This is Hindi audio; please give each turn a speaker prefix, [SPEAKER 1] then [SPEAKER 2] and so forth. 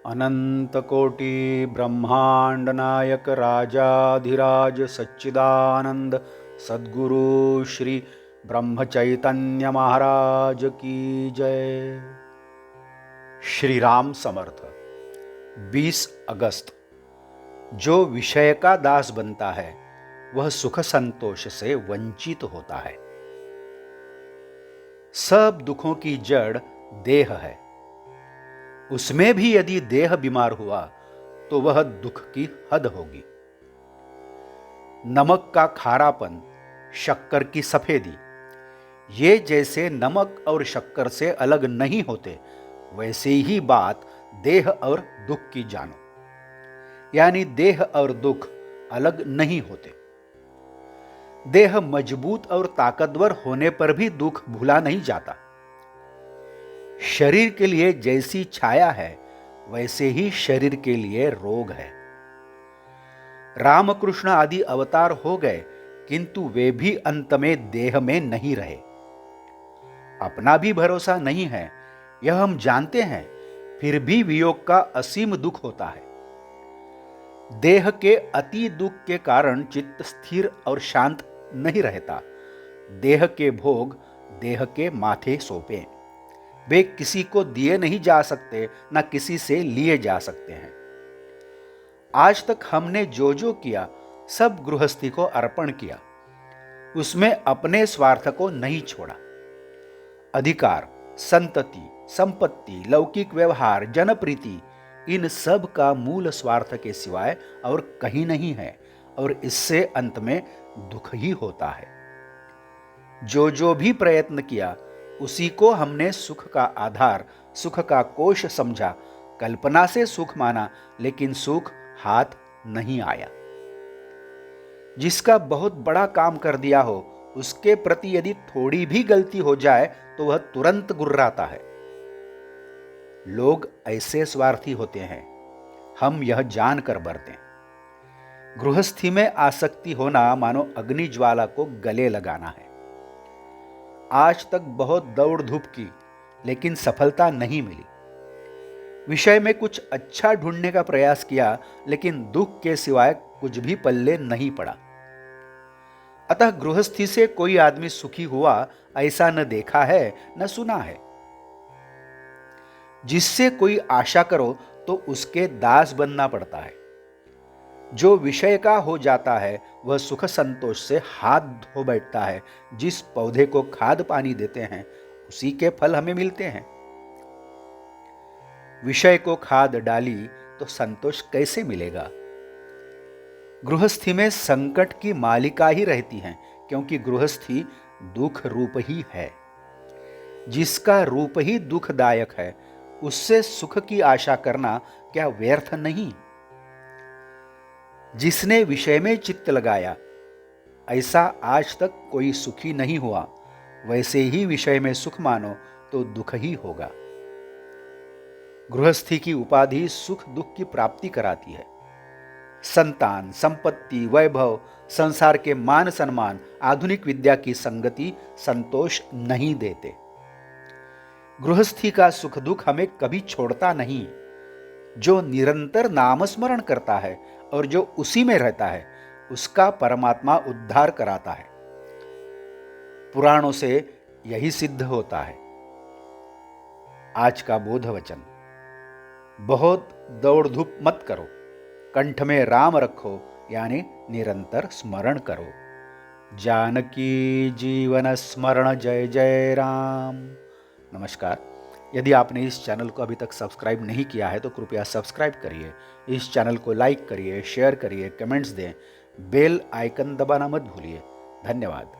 [SPEAKER 1] अनंतकोटि ब्रह्मांड नायक राजाधिराज सच्चिदानंद सद्गुरु श्री ब्रह्म चैतन्य महाराज की जय। श्री राम समर्थ। 20 अगस्त। जो विषय का दास बनता है वह सुख संतोष से वंचित होता है। सब दुखों की जड़ देह है। उसमें भी यदि देह बीमार हुआ तो वह दुख की हद होगी। नमक का खारापन, शक्कर की सफेदी, ये जैसे नमक और शक्कर से अलग नहीं होते, वैसे ही बात देह और दुख की जानो, यानी देह और दुख अलग नहीं होते। देह मजबूत और ताकतवर होने पर भी दुख भूला नहीं जाता। शरीर के लिए जैसी छाया है वैसे ही शरीर के लिए रोग है। रामकृष्ण आदि अवतार हो गए, किंतु वे भी अंत में देह में नहीं रहे। अपना भी भरोसा नहीं है, यह हम जानते हैं, फिर भी वियोग का असीम दुख होता है। देह के अति दुख के कारण चित्त स्थिर और शांत नहीं रहता। देह के भोग देह के माथे सौंपे, वे किसी को दिए नहीं जा सकते, न किसी से लिए जा सकते हैं। आज तक हमने जो जो किया सब गृहस्थी को अर्पण किया, उसमें अपने स्वार्थ को नहीं छोड़ा। अधिकार, संतति, संपत्ति, लौकिक व्यवहार, जनप्रीति, इन सब का मूल स्वार्थ के सिवाय और कहीं नहीं है, और इससे अंत में दुख ही होता है। जो जो भी प्रयत्न किया उसी को हमने सुख का आधार, सुख का कोष समझा, कल्पना से सुख माना, लेकिन सुख हाथ नहीं आया। जिसका बहुत बड़ा काम कर दिया हो, उसके प्रति यदि थोड़ी भी गलती हो जाए तो वह तुरंत गुर्राता है। लोग ऐसे स्वार्थी होते हैं, हम यह जानकर बरतें। गृहस्थी में आसक्ति होना मानो अग्नि ज्वाला को गले लगाना है। आज तक बहुत दौड़ धूप की, लेकिन सफलता नहीं मिली। विषय में कुछ अच्छा ढूंढने का प्रयास किया, लेकिन दुख के सिवाय कुछ भी पल्ले नहीं पड़ा। अतः गृहस्थी से कोई आदमी सुखी हुआ ऐसा न देखा है न सुना है। जिससे कोई आशा करो तो उसके दास बनना पड़ता है। जो विषय का हो जाता है वह सुख संतोष से हाथ धो बैठता है। जिस पौधे को खाद पानी देते हैं उसी के फल हमें मिलते हैं। विषय को खाद डाली तो संतोष कैसे मिलेगा? गृहस्थी में संकट की मालिका ही रहती हैं, क्योंकि गृहस्थी दुख रूप ही है। जिसका रूप ही दुखदायक है उससे सुख की आशा करना क्या व्यर्थ नहीं? जिसने विषय में चित्त लगाया ऐसा आज तक कोई सुखी नहीं हुआ, वैसे ही विषय में सुख मानो तो दुख ही होगा। गृहस्थी की उपाधि सुख दुख की प्राप्ति कराती है। संतान, संपत्ति, वैभव, संसार के मान सम्मान, आधुनिक विद्या की संगति संतोष नहीं देते। गृहस्थी का सुख दुख हमें कभी छोड़ता नहीं। जो निरंतर नामस्मरण करता है और जो उसी में रहता है उसका परमात्मा उद्धार कराता है। पुराणों से यही सिद्ध होता है। आज का बोध वचन, बहुत दौड़ धूप मत करो, कंठ में राम रखो, यानी निरंतर स्मरण करो। जानकी जीवन स्मरण जय जय राम। नमस्कार। यदि आपने इस चैनल को अभी तक सब्सक्राइब नहीं किया है तो कृपया सब्सक्राइब करिए। इस चैनल को लाइक करिए, शेयर करिए, कमेंट्स दें, बेल आइकन दबाना मत भूलिए। धन्यवाद।